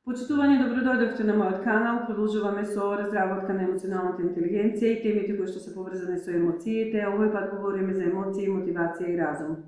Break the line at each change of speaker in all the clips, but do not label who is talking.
Почитувани, добродојдовте на мојот канал. Продолжуваме со разработка на емоционалната интелигенција и темите кои што се поврзани со емоциите. Овој пат говориме за емоции, мотивација и разум.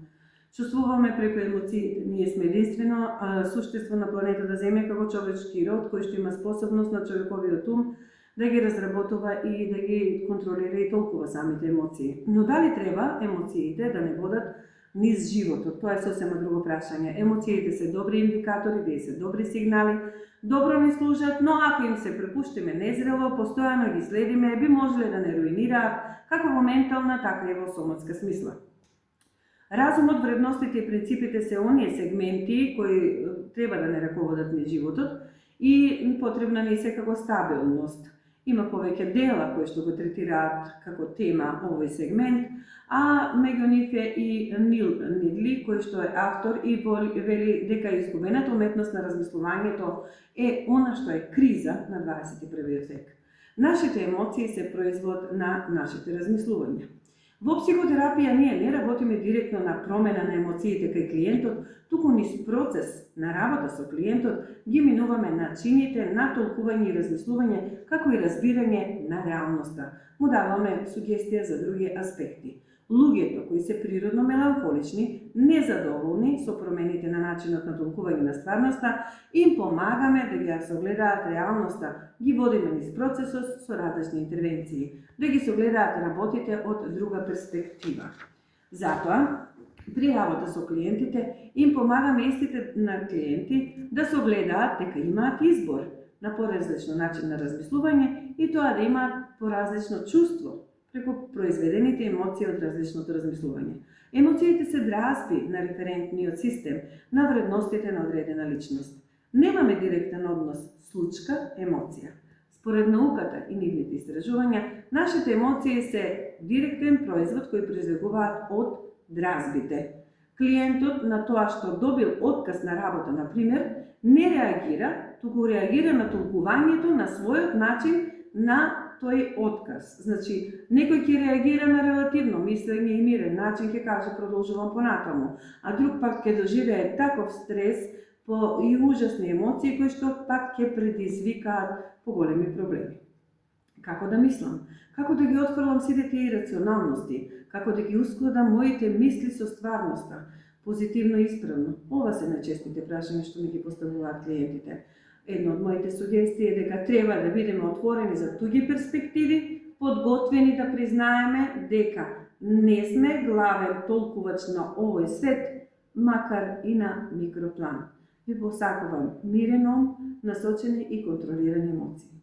Чувствуваме преку емоциите. Ние сме единствено суштество на планетата Земја како човечки род кој што има способност на човековиот ум да ги разработува и да ги контролира и толкува самите емоции. Но дали треба емоциите да не водат низ животот? Тоа е сосема друго прашање. Емоциите се добри индикатори, тие се добри сигнали, добро ни служат, но ако им се препуштиме незрело, постојано ги следиме, би можеле да не руинираат како во ментална, така и во соматска смисла. Разумот, вредностите и принципите се оние сегменти кои треба да не раководат низ животот и потребна ни се како стабилност. Има повеќе дела кои што го третираат како тема овој сегмент, а меѓу нив е и Нил Нидли, кој што е автор и вели дека изгубената уметност на размислувањето е она што е криза на 21. век. Нашите емоции се производ на нашите размислувања. Во психотерапија ние не работиме директно на промена на емоциите кај клиентот, туку низ процес на работа со клиентот ги минуваме начините на толкување и размислување, како и разбирање на реалноста. Му даваме сугестија за други аспекти. Луѓето кои се природно меланхолични, незадоволни со промените на начинот на толкување на стварноста, им помагаме да ги согледаат реалноста, ги водиме низ процесот со различни интервенции, да ги согледаат работите од друга перспектива. Затоа, при работа со клиентите, им помагаме истите на клиенти да согледаат дека имаат избор на поразлично начин на размислување и тоа да имаат поразлично чувство преку произведените емоции од различното размислување. Емоциите се дразби на референтниот систем на вредностите на одредена личност. Немаме директен однос случка-емоција. Според науката и нивните истражувања, нашите емоции се директен производ кој произлегуваат од дразбите. Клиентот на тоа што добил отказ на работа, например, не реагира, туку реагира на толкувањето на својот начин на тој отказ. Значи, некој ќе реагира на релативно мислење и мирен начин, ќе каже продолжувам понатаму, а друг пак ќе доживее таков стрес и ужасни емоции кои што пак ќе предизвикаат поголеми проблеми. Како да мислам? Како да ги отфрлам сите тие ирационалности? Како да ги ускладам моите мисли со стварноста? Позитивно и исправно? Ова се најчестите прашања што ми ги поставуваат клиентите. Една од моите сугестии е дека треба да бидеме отворени за туѓи перспективи, подготвени да признаеме дека не сме главен толкувач на овој свет, макар и на микроплан. Ви посакувам мирен ум, насочени и контролирани емоции.